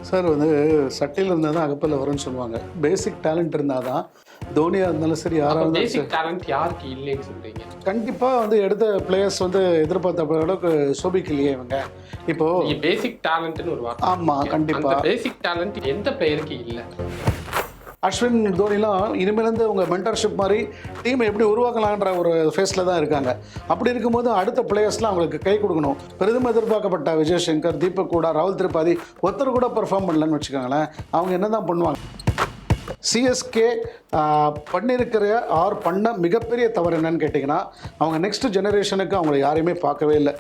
Sir வந்து சட்டையில் இருந்தால் தான் அகப்பல்ல வரும்னு சொல்லுவாங்க. பேசிக் டேலண்ட் இருந்தால் தான் தோனியாக இருந்தாலும் சரி, யாராக அப்ப இருந்தாலும் சரி, பேசிக் டேலண்ட் யாருக்கு இல்லைன்னு சொல்றீங்க? கண்டிப்பாக வந்து எடுத்த பிளேயர்ஸ் வந்து எதிர்பார்த்த அளவுக்கு சோபிக்கலையே இவங்க. இப்போ நீங்க பேசிக் டேலண்ட்னு ஒரு வார்த்தை ஆமாம், சொல்றீங்க. அந்த கண்டிப்பாக பேசிக் டேலண்ட் எந்த பிளேயருக்கு இல்ல? அஸ்வின் தோனிலாம் இனிமேலேருந்து உங்கள் மென்டர்ஷிப் மாதிரி டீமை எப்படி உருவாக்கலான்ற ஒரு ஃபேஸில் தான் இருக்காங்க. அப்படி இருக்கும்போது அடுத்த பிளேயர்ஸ்லாம் அவங்களுக்கு கை கொடுக்கணும். பெரிதும் எதிர்பார்க்கப்பட்ட விஜய் சங்கர், தீபக் கூட, ராகுல் திரிபாதி ஒருத்தர் கூட பெர்ஃபார்ம் பண்ணலன்னு வச்சுக்கோங்களேன். அவங்க என்ன தான் பண்ணுவாங்க? சிஎஸ்கே பண்ணியிருக்கிற பண்ண மிகப்பெரிய தவறு என்னன்னு கேட்டிங்கன்னா, அவங்க நெக்ஸ்ட் ஜெனரேஷனுக்கு அவங்கள யாரையுமே பார்க்கவே இல்லை.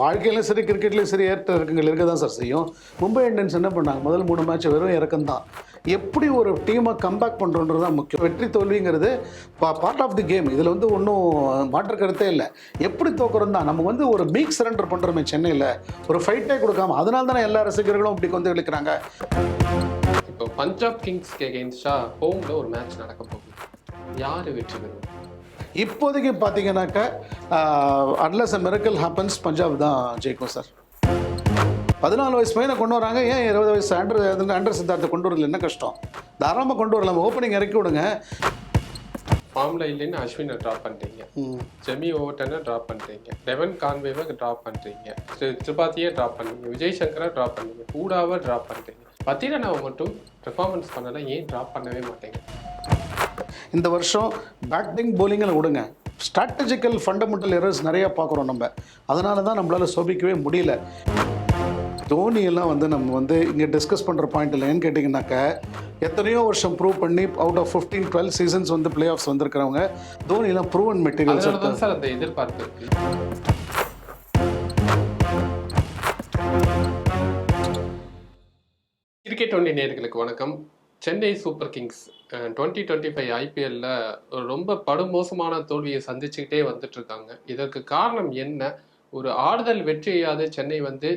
வாழ்க்கையிலும் சரி, கிரிக்கெட்லேயும் சரி, ஏற்ற இறக்கங்கள் இருக்க தான் சார் செய்யும். மும்பை இந்தியன்ஸ் என்ன பண்ணாங்க? முதல் 3 மேட்ச் வெறும் இறக்கம் தான். எப்படி ஒரு டீமை கம்பேக் பண்ணுறோன்றது தான் முக்கியம். வெற்றி தோல்விங்கிறது பார்ட் ஆஃப் தி கேம். இதில் வந்து ஒன்றும் மாற்று கருத்தே இல்லை. எப்படி தோக்குறோம் தான். நம்ம வந்து ஒரு வீக் சரண்டர் பண்ணுறோமே சென்னையில், ஒரு ஃபைட்டே கொடுக்காம. அதனால தானே எல்லா ரசிகர்களும் இப்படி வந்து இழுக்கிறாங்க. இப்போ பஞ்சாப் கிங்ஸ்க்கு எகெயின்ஸ்டா ஹோம்ல ஒரு மேட்ச் நடக்க போகுது. யாரு வெற்றி பெறும்? இப்போதைக்கு பார்த்தீங்கன்னாக்கா அன்லஸ் அ மிரக்கல் ஹேப்பன்ஸ், பஞ்சாப் தான் ஜெயிக்கும் சார். 14 வயசு பையனை கொண்டு வராங்க. ஏன் 20 வயசு அண்டர் சித்தார்த்தை கொண்டு வரல? என்ன கஷ்டம்? தாராளமாக கொண்டு வரலாம். ஓப்பனிங் இறக்கி விடுங்க. ஃபார்ம்ல இல்லைன்னு அஸ்வினை ட்ராப் பண்ணுறீங்க, ஜெமி ஓவர்டனை ட்ராப் பண்ணுறீங்க, டெவன் கான்வேவை ட்ராப் பண்ணுறீங்க, திரிபாதியை ட்ராப் பண்ணுறீங்க, விஜய் சங்கரை ட்ராப் பண்ணுறீங்க, பூடாவை ட்ராப் பண்ணுறீங்க. பத்திரனாவை மட்டும் பெர்ஃபார்மன்ஸ் பண்ணலை, ஏன் ட்ராப் பண்ணவே மாட்டேங்க? இந்த வருஷம் பேட்டிங் போலிங்கில் விடுங்க. ஸ்ட்ராட்டஜிக்கல் ஃபண்டமெண்டல் எரர்ஸ் நிறையா பார்க்குறோம் நம்ம. அதனால தான் நம்மளால் சோபிக்கவே முடியல. தோனியெல்லாம் வந்து நம்ம வந்து இங்கே டிஸ்கஸ் பண்ணுற பாயிண்ட் இல்லை. ஏன்னு கேட்டிங்கனாக்கா, எத்தனையோ வருஷம் ப்ரூவ் பண்ணி அவுட் ஆஃப் 15-12 சீசன்ஸ் வந்து பிளே ஆஃப்ஸ் வந்திருக்கிறவங்க. தோனியெல்லாம் ப்ரூவன் மெட்டீரியல்ஸ். அதனால தான் சார் அந்த எதிர்பார்ப்பு இருக்கு. கிரிக்கெட் 20 நேயர்களுக்கு வணக்கம். சென்னை சூப்பர் கிங்ஸ் 2025 ஐபிஎல்ல ரொம்ப படுமோசமான தோல்வியை சந்திச்சுக்கிட்டே வந்துட்டு இருக்காங்க. இதற்கு காரணம் என்ன? ஒரு ஆறுதல் வெற்றியாவது சென்னை வந்து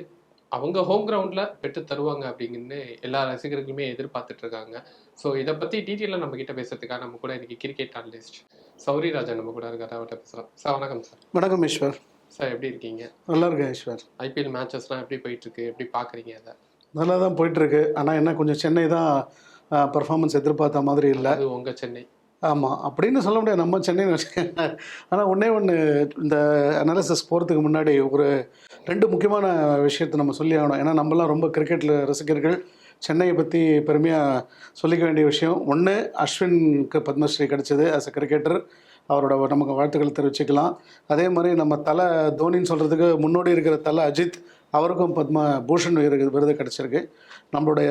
அவங்க ஹோம் கிரவுண்ட்ல பெற்று தருவாங்க அப்படின்னு எல்லா ரசிகர்களுமே எதிர்பார்த்துட்டு இருக்காங்க. ஸோ இதை பத்தி டீட்டெயிலாக நம்ம கிட்ட பேசுறதுக்காக நம்ம கூட இன்னைக்கு கிரிக்கெட் அனலிஸ்ட் சௌரி ராஜா நம்ம கூட இருக்காரு. அவர்கிட்ட பேசலாம். சார் வணக்கம். சார் வணக்கம் ஈஸ்வர். சார் எப்படி இருக்கீங்க? நல்லா இருக்கேன் ஈஸ்வர். ஐபிஎல் மேட்சஸ்லாம் எப்படி போயிட்டு இருக்கு? எப்படி பாக்குறீங்க அதை? நல்லா தான் போயிட்டுருக்கு. ஆனால் என்ன, கொஞ்சம் சென்னை தான் பர்ஃபார்மன்ஸ் எதிர்பார்த்த மாதிரி இல்லை. அது உங்கள் சென்னை. ஆமாம், அப்படின்னு சொல்ல முடியாது. நம்ம சென்னைன்னு வச்சுக்கோங்க. ஆனால் ஒன்றே ஒன்று, இந்த அனாலிசிஸ் போகிறதுக்கு முன்னாடி ஒரு 2 முக்கியமான விஷயத்தை நம்ம சொல்லி ஆகணும். ஏன்னா நம்மலாம் ரொம்ப கிரிக்கெட்டில் ரசிகர்கள். சென்னையை பற்றி பெருமையாக சொல்லிக்க வேண்டிய விஷயம். ஒன்று, அஸ்வினுக்கு பத்மஸ்ரீ கிடச்சிது ஆஸ் அ கிரிக்கெட்டர். அவரோட நமக்கு வாழ்த்துக்கள் தெரிவிச்சுக்கலாம். அதே மாதிரி நம்ம தலை தோனின்னு சொல்கிறதுக்கு முன்னோடி இருக்கிற தலை அஜித், அவருக்கும் பத்ம பூஷன் விருது கிடச்சிருக்கு. நம்மளுடைய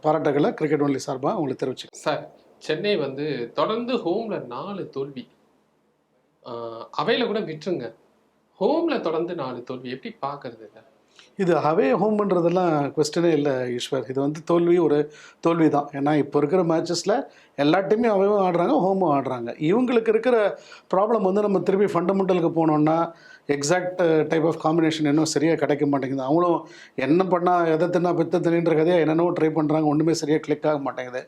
பாராட்டுகளை கிரிக்கெட் ஒன்லி சார்பாக உங்களுக்கு தெரிவிச்சு. சார், சென்னை வந்து தொடர்ந்து ஹோம்ல 4 தோல்வி, அவையில கூட விட்டுருங்க, ஹோம்ல தொடர்ந்து 4 தோல்வி எப்படி பார்க்கறது? இது அவே ஹோம்ன்றதெல்லாம் கொஸ்டினே இல்லை ஈஸ்வர். இது வந்து ஒரு தோல்வி தான். ஏன்னா இப்போ இருக்கிற மேட்சஸில் எல்லா டீமும் அவையும் ஆடுறாங்க, ஹோமும் ஆடுறாங்க. இவங்களுக்கு இருக்கிற ப்ராப்ளம் வந்து நம்ம திருப்பி ஃபண்டமெண்டலுக்கு போனோம்னா எக்ஸாக்ட் டைப் ஆஃப் காம்பினேஷன் இன்னும் சரியாக கிடைக்க மாட்டேங்குது. அவங்களும் என்ன பண்ணால் எதை தின்னா பித்த தின்னுன்ற கதையாக என்னென்னவோ ட்ரை பண்ணுறாங்க. ஒன்றுமே சரியாக கிளிக் ஆக மாட்டேங்குது.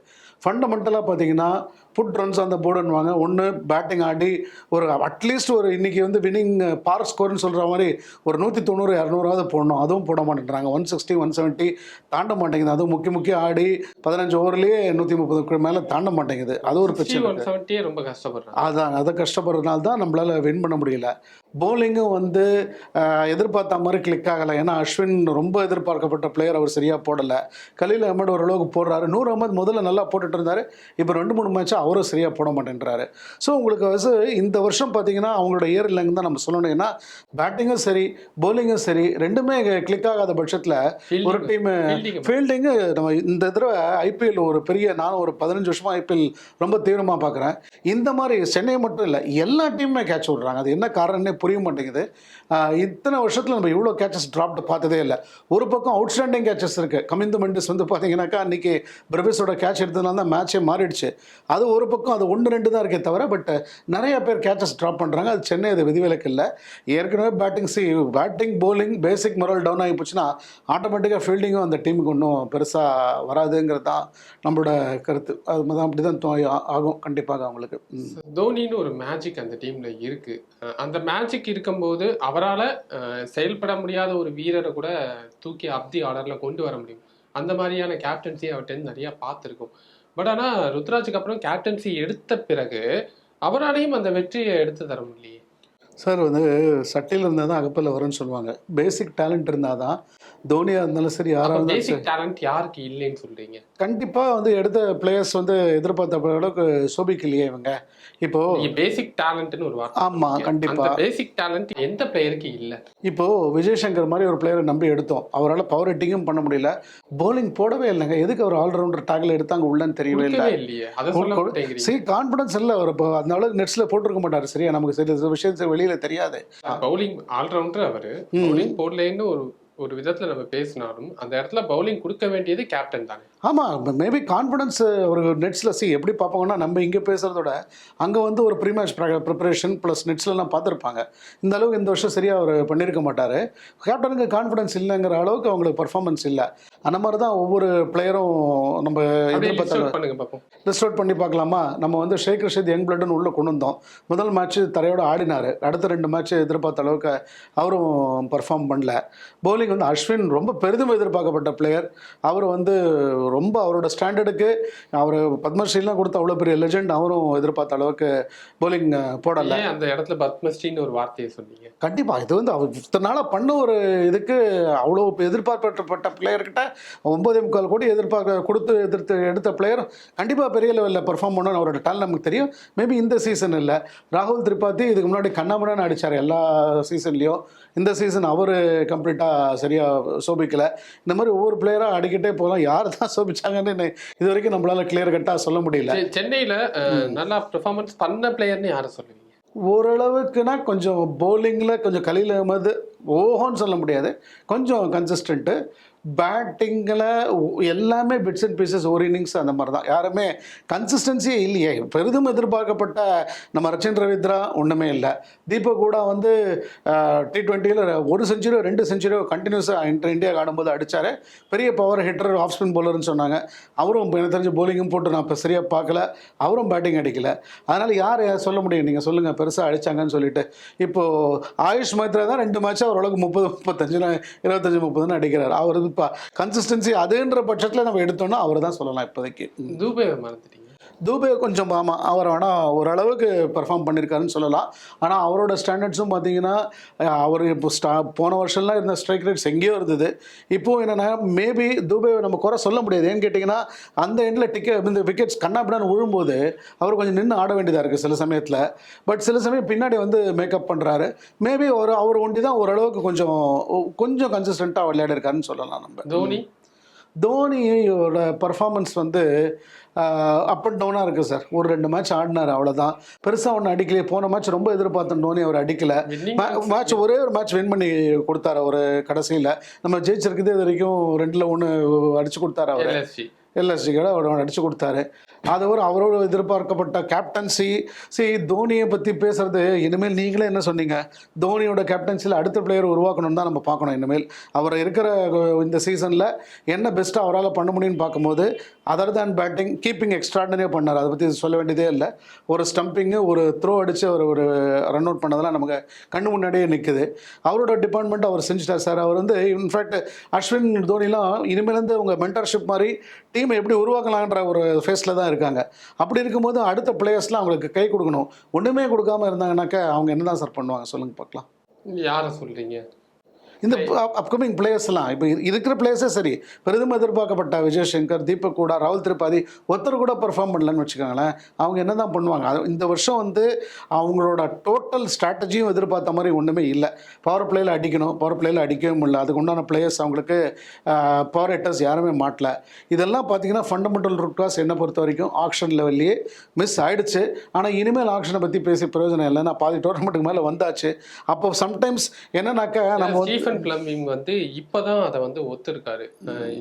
ஃபண்டமெண்டலாக பார்த்தீங்கன்னா புட் ரன்ஸ் அந்த போர்டுன்னுவாங்க. ஒன்று பேட்டிங் ஆடி ஒரு அட்லீஸ்ட் ஒரு இன்றைக்கி வந்து வின்னிங் பார் ஸ்கோர்னு சொல்கிற மாதிரி ஒரு 190 200 போடணும். அதுவும் போட மாட்டேங்கிறாங்க. 160 170 தாண்ட மாட்டேங்குது. அதுவும் முக்கிய ஆடி 15 ஓவர்லேயே 130 மேலே தாண்ட மாட்டேங்குது. அது ஒரு பிரச்சனை. 170 ரொம்ப கஷ்டப்படுறாங்க. அதான் அதை கஷ்டப்படுறதுனால தான் நம்மளால் வின் பண்ண முடியல. போலிங்கும் வந்து எதிர்பார்த்த மாதிரி கிளிக் ஆகலை. ஏன்னா அஸ்வின் ரொம்ப எதிர்பார்க்கப்பட்ட பிளேயர், அவர் சரியாக போடலை. கலீல் அஹமட் ஓரளவுக்கு போடுறாரு. நூர் அகமது முதல்ல நல்லா போட்டுட்டு இருந்தார். இப்போ 2-3 மேட்சாக அவரும் சரியாக போட மாட்டேன்றாரு. ஸோ உங்களுக்கு வந்து இந்த வருஷம் பார்த்தீங்கன்னா அவங்களோட இயர் இல்லைன்னு தான் நம்ம சொல்லணும். ஏன்னா பேட்டிங்கும் சரி போலிங்கும் சரி ரெண்டுமே கிளிக் ஆகாத பட்சத்தில் ஒரு டீமு ஃபீல்டிங்கு நம்ம இந்த தடவை ஐபிஎல் ஒரு பெரிய, நானும் ஒரு 15 வருஷமாக ஐபிஎல் ரொம்ப தீவிரமாக பார்க்குறேன். இந்த மாதிரி சென்னை மட்டும் இல்லை, எல்லா டீமுமே கேட்ச் விட்றாங்க. அது என்ன காரணம்னே புரிய மாட்டேங்குது. இத்தனை வருஷத்தில் நம்ம இவ்வளோ கேச்சஸ் ட்ராப்டு பார்த்ததே இல்லை. ஒரு பக்கம் அவுட்ஸ்டாண்டிங் கேச்சஸ் இருக்குது. கமிந்து மெண்டிஸ் வந்து பார்த்தீங்கன்னாக்கா அன்றைக்கி பிரவிஸோட கேட்ச் எடுத்ததுனால தான் மேட்சே மாறிடுச்சு. அது ஒரு பக்கம், அது 1-2 தான் இருக்கே தவிர, பட் நிறைய பேர் கேச்சஸ் ட்ராப் பண்ணுறாங்க. அது சென்னை அது விதிவிலக்கு இல்லை. ஏற்கனவே பேட்டிங் போலிங் பேசிக் மொரல் டவுன் ஆகி போச்சுன்னா ஆட்டோமேட்டிக்காக ஃபீல்டிங்கும் அந்த டீமுக்கு ஒன்றும் பெருசாக வராதுங்கிறது தான் நம்மளோட கருத்து. அது தான் அப்படி தான் ஆகும் கண்டிப்பாக அவங்களுக்கு. தோனின்னு ஒரு மேஜிக் அந்த டீமில் இருக்குது. அந்த மேஜிக் இருக்கும்போது அவரால் செயல்பட முடியாத ஒரு வீரரை கூட தூக்கி அப்தி ஆர்டரில் கொண்டு வர முடியும். அந்த மாதிரியான கேப்டன்சி அவர்கிட்ட நிறைய பார்த்துருக்கோம். பட் ஆனா ருத்ராஜுக்கு அப்புறம் கேப்டன்சி எடுத்த பிறகு அவராலையும் அந்த வெற்றியை எடுத்து தர முடியலையே. சார் வந்து சட்டையில் இருந்தால் தான் அகப்பையில் வரும்னு சொல்லுவாங்க. பேசிக் டேலண்ட் இருந்தால் தான் தோனியாக இருந்தாலும் சரி, யாராக அப்ப இருந்தாலும் பேசிக் சரி, டேலண்ட் யாருக்கு இல்லைன்னு சொல்றீங்க? கண்டிப்பாக வந்து எடுத்த பிளேயர்ஸ் வந்து எதிர்பார்த்த அளவுக்கு சோபிக்கலையே இவங்க. இப்போ நீங்க பேசிக் டேலண்ட்னு ஒரு வார்த்தை ஆமாம், சொன்னீங்க. அந்த கண்டிப்பாக. பேசிக் டேலண்ட் எந்த பிளேயருக்கு இல்ல? இப்போ விஜய் சங்கர் மாதிரி ஒரு பிளேயரை நம்பி எடுத்தோம். அவரால் பவர் ஹிட்டிங்கும் பண்ண முடியல. பவுலிங் போடவே இல்லைங்க. எதுக்கு அவர் ஆல்ரவுண்டர் டாக்ல எடுத்தாங்க உள்ளன்னு தெரியவே இல்லை. கொடுக்கவே இல்லையே. அதை சொல்ல மாட்டேங்கிறீங்க. சரி, கான்ஃபிடன்ஸ் இல்லை அவர். இப்போ அந்த அளவுக்கு நெட்ஸில் போட்டிருக்க மாட்டார். சரியா, நமக்கு சில விஷயம் வெளியில் தெரியாது. பவுலிங் ஆல்ரவுண்டர் அவரு. பவுலிங் போடலன்னு ஒரு ஒரு விதத்துல நம்ம பேசினாலும் அந்த இடத்துல பவுலிங் கொடுக்க வேண்டியது கேப்டன் தானே. ஆமாம், மேபி கான்ஃபிடன்ஸ் ஒரு நெட்ஸில் எப்படி பார்ப்பாங்கன்னா, நம்ம இங்கே பேசுகிறதோட அங்கே வந்து ஒரு ப்ரீ மேட்ச் ப்ரிப்பரேஷன் ப்ளஸ் நெட்ஸ்லாம் பார்த்துருப்பாங்க. இந்த அளவுக்கு இந்த வருஷம் சரியாக அவர் பண்ணியிருக்க மாட்டார். கேப்டனுக்கு கான்ஃபிடன்ஸ் இல்லைங்கிற அளவுக்கு அவங்களுக்கு பர்ஃபார்மன்ஸ் இல்லை. அந்த மாதிரி தான் ஒவ்வொரு பிளேயரும் நம்ம எதிர்பார்த்தாங்க. பண்ணுங்க பார்ப்போம். லிஸ்ட் அவுட் பண்ணி பார்க்கலாமா? நம்ம வந்து ஷேக் ரஷீத் யங் பிளட்னு உள்ளே கொண்டு வந்தோம். முதல் மேட்ச் தரையோடு ஆடினார். அடுத்த 2 மேட்ச் எதிர்பார்த்த அளவுக்கு அவரும் பர்ஃபார்ம் பண்ணல. பவுலிங் வந்து அஸ்வின் ரொம்ப பெரிதும் எதிர்பார்க்கப்பட்ட பிளேயர். அவர் வந்து ரொம்ப அவரோட ஸ்டாண்டர்டுக்கு அவர் பத்மஸ்ரீலாம் கொடுத்த அவ்வளோ பெரிய லெஜெண்ட், அவரும் எதிர்பார்த்த அளவுக்கு பவுலிங் போடலை. அந்த இடத்துல பத்மஸ்ரீன்னு ஒரு வார்த்தையை சொன்னீங்க. கண்டிப்பாக இது வந்து அவர் இத்தனை நாளாக பண்ண ஒரு இதுக்கு அவ்வளோ எதிர்பார்க்கப்பட்ட பிளேயர்கிட்ட 9.25 கோடி கொடுத்து எடுத்த பிளேயர் கண்டிப்பாக பெரிய லெவலில் பெர்ஃபார்ம் பண்ணணும்னு அவரோட டேலண்ட் நமக்கு தெரியும். மேபி இந்த சீசன் இல்லை. ராகுல் திரிபாதி இதுக்கு முன்னாடி கண்ணாமண்ணான்னு அடித்தார் எல்லா சீசன்லேயும். இந்த சீசன் அவர் கம்ப்ளீட்டாக சரியாக சோபிக்கலை. இந்த மாதிரி ஒவ்வொரு பிளேயராக அடிக்கிட்டே போகலாம். யார் தான் சோபிச்சாங்கன்னு இது வரைக்கும் நம்மளால் கிளியர் கட்டாக சொல்ல முடியல. சென்னையில் நல்லா பெர்ஃபார்மன்ஸ் பண்ண பிளேயர்னு யாரை சொல்லுவீங்க? ஓரளவுக்குனா கொஞ்சம் பவுலிங்கில் கொஞ்சம் கலீல் அஹ்மத் ஓஹோன்னு சொல்ல முடியாது, கொஞ்சம் கன்சிஸ்டண்ட்டு. பேட்டிங்கில் எல்லாமே பிட்ஸ் அண்ட் பீசஸ், ஒரு இன்னிங்ஸ் அந்த மாதிரி தான். யாருமே கன்சிஸ்டன்சியே இல்லையே. பெரிதும் எதிர்பார்க்கப்பட்ட நம்ம ரச்சின் ரவீந்திரா ஒன்றுமே இல்லை. தீபக் கூட வந்து T20யில் 1 செஞ்சுரியோ 2 செஞ்சுரியோ கண்டினியூஸாக இந்தியாவுக்கு ஆடும்போது அடித்தார். பெரிய பவர் ஹிட்டர், ஆஃப் ஸ்பின் பவுலர்னு சொன்னாங்க. அவரும் எனக்கு தெரிஞ்ச பவுலிங்கும் போட்டு நான் இப்போ சரியாக பார்க்கல. அவரும் பேட்டிங் அடிக்கலை. அதனால் யார் சொல்ல முடியும்? நீங்கள் சொல்லுங்கள் பெருசாக அடித்தாங்கன்னு சொல்லிட்டு. இப்போது ஆயுஷ் மைத்ரா தான் 2 மேட்ச் ஓரளவுக்கு 30-35 25-30 அடிக்கிறார். அவர் இப்போ கன்சிஸ்டன்சி அதுன்ற பட்சத்தில் நம்ம எடுத்தோம்னா அவர் தான் சொல்லலாம் இப்போதைக்கு. தூபே மறந்துட்டீங்க. தூபே கொஞ்சம் ஆமாம், அவர் ஆனால் ஓரளவுக்கு பெர்ஃபார்ம் பண்ணியிருக்காருன்னு சொல்லலாம். ஆனால் அவரோட ஸ்டாண்டர்ட்ஸும் பார்த்தீங்கன்னா அவர் இப்போ போன வருஷம்லாம் இருந்த ஸ்ட்ரைக் ரேட்ஸ் எங்கேயோ இருந்தது. இப்போது என்னென்னா மேபி தூபே நம்ம குறை சொல்ல முடியாது. ஏன்னு கேட்டிங்கன்னா அந்த எண்டில் இந்த விக்கெட்ஸ் கண்ணாப்பிடான்னு விழும்போது அவர் கொஞ்சம் நின்று ஆட வேண்டியதாக இருக்குது சில சமயத்தில். பட் சில சமயம் பின்னாடி வந்து மேக்கப் பண்ணுறாரு. மேபி அவர் ஒண்டி தான் ஓரளவுக்கு கொஞ்சம் கன்சிஸ்டண்ட்டாக விளையாடிருக்காருன்னு சொல்லலாம். நம்ம தோனியோட பர்ஃபார்மன்ஸ் வந்து அப் அண்ட் டவுனாக இருக்குது சார். ஒரு 2 மேட்ச் ஆடினார், அவ்வளோதான். பெருசாக ஒன்று அடிக்கலையே. போன மேட்ச் ரொம்ப எதிர்பார்த்தோம் தோனி, அவர் அடிக்கலை. ஒரே ஒரு மேட்ச் வின் பண்ணி கொடுத்தாரு அவர் கடைசியில். நம்ம ஜெயிச்சிருக்குது இது வரைக்கும் 2-1 அடித்து கொடுத்தாரு அவர். எல்எஸ்ஜியோட அவர் அடித்து கொடுத்தாரு. அது ஒரு அவரோட எதிர்பார்க்கப்பட்ட கேப்டன்சி. தோனியை பற்றி பேசுகிறது இனிமேல் நீங்களே என்ன சொன்னீங்க? தோனியோட கேப்டன்சியில் அடுத்த பிளேயர் உருவாக்கணும்னு தான் நம்ம பார்க்கணும். இனிமேல் அவர் இருக்கிற இந்த சீசனில் என்ன பெஸ்ட்டாக அவரால் பண்ண முடியும்னு பார்க்கும்போது அதர் தேன் பேட்டிங், கீப்பிங் எக்ஸ்ட்ராடனரியாக பண்ணார். அதை பற்றி சொல்ல வேண்டியதே இல்லை. ஒரு ஸ்டம்பிங்கு, ஒரு த்ரோ அடித்து ஒரு ரன் அவுட் பண்ணதெல்லாம் நமக்கு கண்ணு முன்னாடியே நிற்குது. அவரோட டிபார்ட்மெண்ட் அவர் செஞ்சுட்டார் சார். அவர் வந்து இன்ஃபேக்ட் அஸ்வின் தோனிலாம் இனிமேலேருந்து உங்கள் மென்டர்ஷிப் மாதிரி டீமை எப்படி உருவாக்கலான்ற ஒரு ஃபேஸில் தான் இருக்காங்க. அப்படி இருக்கும்போது அடுத்த பிளேயர்ஸ்லாம் அவங்களுக்கு கை கொடுக்கணும். ஒன்றுமே கொடுக்காம இருந்தாங்கன்னாக்கா அவங்க என்ன தான் சார் பண்ணுவாங்க சொல்லுங்கள் பார்க்கலாம். யாரை சொல்கிறீங்க? இந்த அப்கமிங் பிளேயர்ஸ்லாம் இப்போ இருக்கிற பிளேயர்ஸே சரி, பெரிதும் எதிர்பார்க்கப்பட்ட விஜய் சங்கர், தீபக் கூட, ராகுல் திரிபாதி ஒருத்தர் கூட பெர்ஃபார்ம் பண்ணலன்னு வச்சுக்கோங்களேன். அவங்க என்ன தான் பண்ணுவாங்க? இந்த வருஷம் வந்து அவங்களோட டோட்டல் ஸ்ட்ராட்டஜியும் எதிர்பார்த்த மாதிரி ஒன்றுமே இல்லை. பவர் பிளேயில் அடிக்கணும், பவர் பிளேயில் அடிக்கவே முடியல. அதுக்கு உண்டான பிளேயர்ஸ் அவங்களுக்கு பவர் ஹிட்டர்ஸ் யாருமே மாட்டல. இதெல்லாம் பார்த்தீங்கன்னா ஃபண்டமெண்டல் ரூட் காஸ் என்னை பொறுத்த வரைக்கும் ஆக்ஷன் லெவல்லையே மிஸ் ஆகிடுச்சு. ஆனால் இனிமேல் ஆக்ஷனை பற்றி பேசி பிரயோஜனம் இல்லை. நான் பாதி டோர்னமெண்ட்டுக்கு மேலே வந்தாச்சு. அப்போ சம்டைம்ஸ் என்னன்னாக்கா நம்ம ஸ்டீஃபன் பிளமிங் வந்து இப்பதான் அதை வந்து ஒத்துருக்காரு.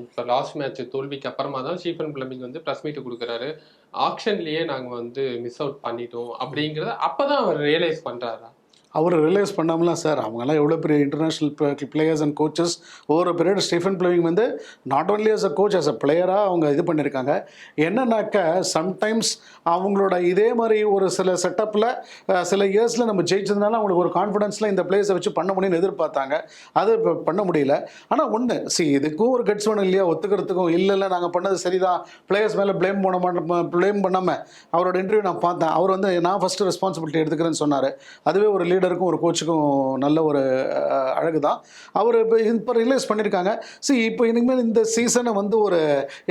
இப்போ லாஸ்ட் மேட்ச் தோல்விக்கு அப்புறமா தான் ஸ்டீஃபன் பிளமிங் வந்து ப்ரெஸ் மீட் கொடுக்குறாரு. ஆக்ஷன்லயே நாங்க வந்து மிஸ் அவுட் பண்ணிட்டோம் அப்படிங்கிறத அப்பதான் அவர் ரியலைஸ் பண்றாரா? அவர் ரியலைஸ் பண்ணாமலாம் சார் அவங்கெல்லாம் எவ்வளோ பெரிய இன்டர்நேஷ்னல் பிளேயர்ஸ் அண்ட் கோச்சஸ் ஒவ்வொரு பீரியட் ஸ்டீஃபன் ஃப்ளெமிங் வந்து not only as a coach as a பிளேயராக அவங்க இது பண்ணியிருக்காங்க. என்னன்னாக்க சம்டைம்ஸ் அவங்களோட இதே மாதிரி ஒரு சில செட்டப்பில் சில இயர்ஸில் நம்ம ஜெயிச்சதுனால அவங்களுக்கு ஒரு கான்ஃபிடன்ஸில் இந்த பிளேயர்ஸை வச்சு பண்ண முடியும்னு எதிர்பார்த்தாங்க. அது இப்போ பண்ண முடியல. ஆனால் ஒன்று இதுக்கும் ஒரு கட்ஸ் வேணும் இல்லையா, ஒத்துக்கிறதுக்கும். இல்லை நாங்கள் பண்ணது சரிதான், பிளேயர்ஸ் மேலே ப்ளேம் பண்ணாமல் அவரோட இன்டர்வியூ நான் பார்த்தேன். அவர் வந்து நான் ஃபஸ்ட்டு ரெஸ்பான்சிபிலிட்டி எடுத்துக்கிறேன்னு சொன்னார். அதுவே ஒரு லீடருக்கும் ஒரு கோச்சுக்கும் நல்ல ஒரு அழகு தான். அவர் இப்போ ரியலைஸ் பண்ணியிருக்காங்க. இப்போ இனிமேல் இந்த சீசனை வந்து ஒரு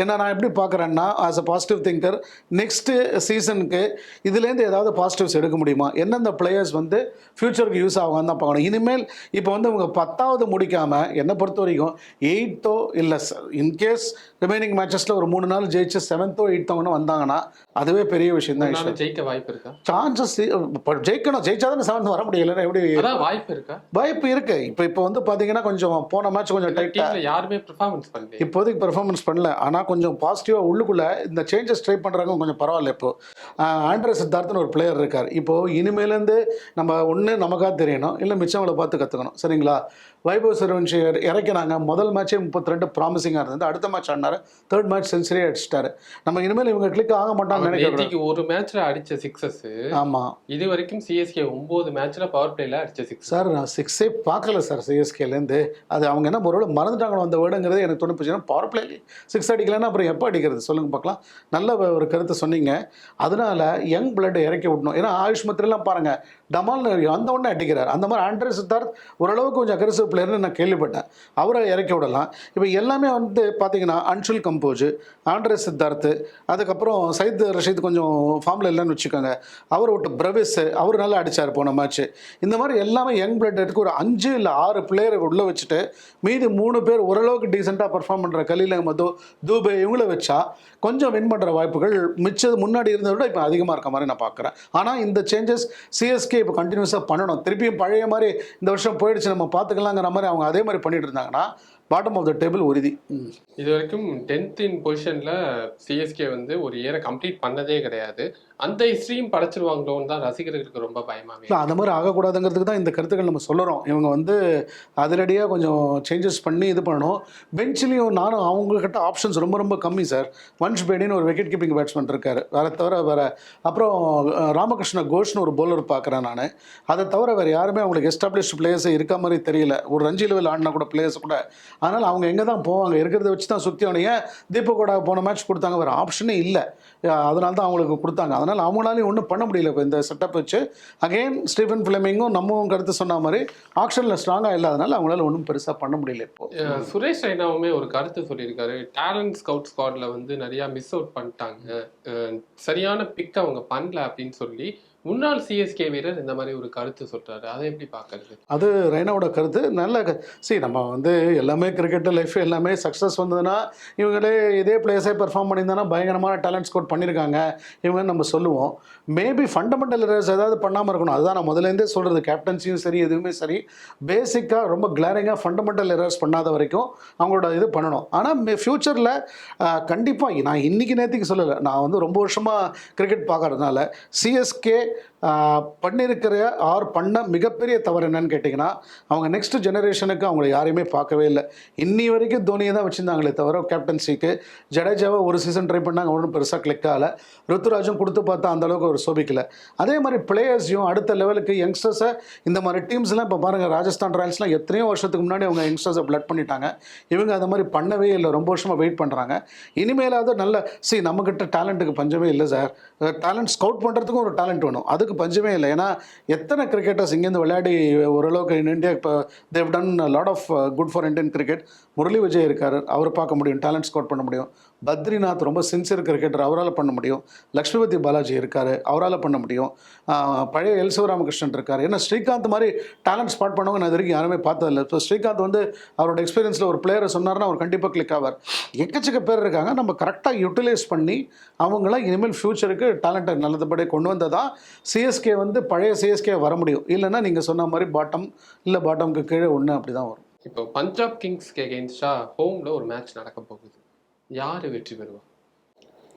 என்ன நான் எப்படி பார்க்குறேன்னா as a positive thinker, next சீசனுக்கு இதுலேருந்து ஏதாவது பாசிட்டிவ்ஸ் எடுக்க முடியுமா, எந்தெந்த பிளேயர்ஸ் வந்து ஃப்யூச்சருக்கு யூஸ் ஆகும்னு தான் பார்க்கணும். இனிமேல் இப்போ வந்து அவங்க 10வது முடிக்காமல் என்னை பொறுத்த வரைக்கும் 8th இல்லை இன்கேஸ் ரிமைனிங் மேட்சஸில் ஒரு 3 நாள் ஜெயிச்சு 7th 8th வந்தாங்கன்னா அதுவே பெரிய விஷயம் தான். ஜெயிக்க வாய்ப்பு இருக்கா? சான்சஸ் ஜெயிக்கணும், ஜெயிச்சாதான் 7th வர முடியல. எப்படி வாய்ப்பு இருக்கா? வாய்ப்பு இருக்கு. இப்போ வந்து பாத்தீங்கன்னா கொஞ்சம் போன மேட்ச் கொஞ்சம் டைட்டா யாருமே பெர்ஃபார்மன்ஸ் பண்ணல, இப்போதைக்கு பெர்ஃபார்மன்ஸ் பண்ணல. ஆனால் கொஞ்சம் பாசிட்டிவாக உள்ளுக்குள்ள இந்த சேஞ்சஸ் ட்ரை பண்ணுறாங்க கொஞ்சம் பரவாயில்ல. இப்போ ஆண்ட்ரே சித்தார்த்னு ஒரு பிளேயர் இருக்கார். இப்போது இனிமேலேருந்து நம்ம ஒன்று நமக்காக தெரியணும், இல்லை மிச்சவங்களை பார்த்து கற்றுக்கணும். சரிங்களா? வைபவ் சூரியவன்ஷி இறக்கினாங்க. முதல் மேட்சே 32 ப்ராமிசிங்காக இருந்தது. அடுத்த மேட்ச் ஆடினார், 3rd மேட்ச் செஞ்சுரி அடிச்சிட்டாரு. நம்ம இனிமேல் இவங்க கிளிக் ஆக மாட்டாங்க நினைக்கிறேன். ஒரு மேட்ச்ல அடிச்ச சிக்ஸஸ். ஆமாம், இது வரைக்கும் சிஎஸ்கே 9 மேட்ச்ல பவர் பிளேல அடிச்ச சிக்ஸ். சார் நான் 6 பார்க்கல சார் சிஎஸ்கேலேருந்து. அது அவங்க என்ன ஒரு மறந்துட்டாங்களோ அந்த வேர்டுங்கிறது எனக்கு தோணுச்சுன்னா, பவர் பிளே 6 அடிக்கலன்னா அப்புறம் எப்போ அடிக்கிறது சொல்லுங்க பார்க்கலாம். நல்ல ஒரு கருத்தை சொன்னீங்க. அதனால யங் பிளட்டை இறக்கி விடணும். ஏன்னா ஆயுஷ் மத்திரெல்லாம் பாருங்கள், டமால் அந்த ஒன்றே அடிக்கிறார். அந்த மாதிரி ஆண்ட்ரே சித்தார்த் ஓரளவுக்கு கொஞ்சம் அக்ரெசிவ் பிளேயர்னு நான் கேள்விப்பட்டேன். அவரை இறக்கி விடலாம். இப்போ எல்லாமே வந்து பார்த்தீங்கன்னா அன்ஷுல் கம்போஜ், ஆண்ட்ரே சித்தார்த்து, அதுக்கப்புறம் சயித் ரஷீத் கொஞ்சம் ஃபார்மில் இல்லைன்னு வச்சுக்கோங்க. அவர் விட்டு பிரவிஸ், அவர் நல்லா அடித்தார் போன மேட்ச்சு. இந்த மாதிரி எல்லாமே யங் பிளட் எடுத்து ஒரு 5 இல்லை 6 பிளேயரை உள்ளே வச்சுட்டு மீதி 3 பேர் ஓரளவுக்கு டீசெண்டாக பர்ஃபார்ம் பண்ணுற கலீல் அஹ்மதோ, தூபே இவங்கள வச்சா கொஞ்சம் வின் பண்ணுற வாய்ப்புகள் மிச்சது முன்னாடி இருந்ததை விட இப்போ அதிகமாக இருக்க மாதிரி நான் பார்க்குறேன். ஆனால் இந்த சேஞ்சஸ் சிஎஸ்கே இப்போ கண்டினியூஸாக பண்ணணும். திருப்பியும் பழைய மாதிரி இந்த வருஷம் போயிடுச்சு நம்ம பார்த்துக்கலாங்கிற மாதிரி அவங்க அதே மாதிரி பண்ணிட்டு இருந்தாங்கன்னா பாட்டம் ஆஃப் த டேபிள் உறுதி. இது வரைக்கும் 10th இன் பொசிஷன்ல சிஎஸ்கே வந்து ஒரு இயரை கம்ப்ளீட் பண்ணதே கிடையாது. அந்த ஹிஸ்ட்ரியும் படைச்சிருவாங்களோன்னு தான் ரசிகர்களுக்கு ரொம்ப பயமாவே. அந்த மாதிரி ஆகக்கூடாதுங்கிறதுக்கு தான் இந்த கருத்துக்கள் நம்ம சொல்லுறோம். இவங்க வந்து அதிரடியாக கொஞ்சம் சேஞ்சஸ் பண்ணி இது பண்ணணும். பெஞ்சிலையும் நானும் அவங்கக்கிட்ட ஆப்ஷன்ஸ் ரொம்ப ரொம்ப கம்மி சார். வன்ஷ் பேடின்னு ஒரு விக்கெட் கீப்பிங் பேட்ஸ்மேன் இருக்கார். வேறு அப்புறம் ராமகிருஷ்ண கோஷ்னு ஒரு பவுலர் பார்க்குறேன் நான். அதை தவிர வேறு யாருமே அவங்களுக்கு எஸ்டாப்ளிஷ்ட் பிளேயர்ஸே இருக்க மாதிரி தெரியல. ஒரு ரஞ்சி லெவல் ஆடினா கூட பிளேயர்ஸ் கூட. அதனால் அவங்க எங்கே தான் போவாங்க, இருக்கிறத வச்சு தான் சுற்றி அவனையே தீபகோட போன மேட்ச் கொடுத்தாங்க, வேறு ஆப்ஷனே இல்லை. அதனால தான் அவங்களுக்கு கொடுத்தாங்க. அதனால் அவங்களாலையும் ஒன்றும் பண்ண முடியல. இப்போ இந்த செட்டப் வச்சு அகெயின் ஸ்டீஃபன் ஃப்ளெமிங்கும் நம்மவும் கருத்து சொன்ன மாதிரி ஆக்ஷனில் ஸ்ட்ராங்காக இல்லாதனால அவங்களால ஒன்றும் பெருசாக பண்ண முடியல. இப்போ சுரேஷ் ரெய்னாவுமே ஒரு கருத்து சொல்லியிருக்காரு. டேலண்ட் ஸ்கவுட் ஸ்குவாட்ல வந்து நிறையா மிஸ் அவுட் பண்ணிட்டாங்க, சரியான பிக் அவங்க பண்ணல அப்படின்னு சொல்லி முன்னாள் சிஎஸ்கே வீரர் இந்த மாதிரி ஒரு கருத்து சொல்றாரு. அதை எப்படி பார்க்கறது? அது ரெய்னாவோட கருத்து நல்ல நம்ம வந்து எல்லாமே கிரிக்கெட் லைஃப் எல்லாமே சக்ஸஸ் வந்ததுன்னா இவங்களே இதே பிளேயர்ஸே பெர்ஃபார்ம் பண்ணியிருந்தாங்கன்னா பயங்கரமான டேலண்ட் ஸ்கோர் பண்ணியிருக்காங்க இவங்க நம்ம சொல்லுவோம். மேபி ஃபண்டமெண்டல் எரர்ஸ் ஏதாவது பண்ணாமல் இருக்கணும். அதுதான் நான் முதலேருந்தே சொல்கிறது. கேப்டன்சியும் சரி எதுவுமே சரி பேசிக்காக ரொம்ப கிளாரிங்காக ஃபண்டமெண்டல் எரர்ஸ் பண்ணாத வரைக்கும் அவங்களோட இது பண்ணணும். ஆனால் ஃப்யூச்சரில் கண்டிப்பாக நான் இன்றைக்கி நேற்றுக்கு சொல்லலை, நான் வந்து ரொம்ப வருஷமாக கிரிக்கெட் பார்க்கறதுனால சிஎஸ்கே பண்ணியிருக்கிற பண்ண மிகப்பெரிய தவறு என்னன்னு கேட்டிங்கன்னா, அவங்க நெக்ஸ்ட் ஜெனரேஷனுக்கு அவங்கள யாரையுமே பார்க்கவே இல்லை. இன்னி வரைக்கும் தோனியை தான் வச்சுருந்தாங்களே தவிர கேப்டன்சிக்கு ஜடேஜாவை ஒரு சீசன் ட்ரை பண்ணாங்க, ஒன்றும் பெருசாக கிளிக் ஆகலை. ருத்துராஜும் கொடுத்து பார்த்தா அந்தளவுக்கு ஒரு சோபிக்கலை. அதே மாதிரி பிளேயர்ஸையும் அடுத்த லெவலுக்கு யங்ஸ்டர்ஸை இந்த மாதிரி டீம்ஸ்லாம் இப்போ பாருங்கள், ராஜஸ்தான் ராயல்ஸ்லாம் எத்தனையோ வருஷத்துக்கு முன்னாடி அவங்க யங்ஸ்டர்ஸை பிளட் பண்ணிட்டாங்க. இவங்க அந்த மாதிரி பண்ணவே இல்லை, ரொம்ப வருஷமாக வெயிட் பண்ணுறாங்க. இனிமேலாவது நல்ல நம்மக்கிட்ட டேலண்ட்டுக்கு பஞ்சமே இல்லை சார். டேலண்ட் ஸ்கவுட் பண்ணுறதுக்கும் ஒரு டேலண்ட் வேணும், அதுக்கு பஞ்சமே இல்லை. ஏன்னா எத்தனை கிரிக்கெட்டர்ஸ் இங்கேருந்து விளையாடி ஓரளவுக்கு இந்தியா இப்போ they've done lot of good for Indian cricket. Murali Vijay இருக்கார், அவர் பார்க்க முடியும், டேலண்ட் ஸ்கவுட் பண்ண முடியும். பத்ரிநாத் ரொம்ப சின்சியர் கிரிக்கெட்டர், அவரால் பண்ண முடியும். லக்ஷ்மிபதி பாலாஜி இருக்கார், அவரால் பண்ண முடியும். பழைய எல் சிவராமகிருஷ்ணன் இருக்கார். ஏன்னா ஸ்ரீகாந்த் மாதிரி டேலண்ட் ஸ்பாட் பண்ணவங்க நான் இது வரைக்கும் யாருமே பார்த்ததில்லை. ஸோ ஸ்ரீகாந்த் வந்து அவரோட எக்ஸ்பீரியன்ஸில் ஒரு பிளேயரை சொன்னார்னா அவர் கண்டிப்பாக கிளிக் ஆவார். எக்கச்சக்க பேர் இருக்காங்க, நம்ம கரெக்டாக யூட்டிலைஸ் பண்ணி அவங்களாம் இனிமேல் ஃப்யூச்சருக்கு டேலண்ட்டை நல்லதுபடி கொண்டு வந்ததான் சிஎஸ்கே வந்து பழைய சிஎஸ்கே வர முடியும். இல்லைன்னா நீங்கள் சொன்ன மாதிரி பாட்டம் இல்லை பாட்டம்க்கு கீழே ஒன்று அப்படி தான் வரும். இப்போ பஞ்சாப் கிங்ஸ்க்கு எகெயின்ஸ்டாக ஹோமில் ஒரு மேட்ச் நடக்க போகுது. யார் வெற்றி பெறுவா?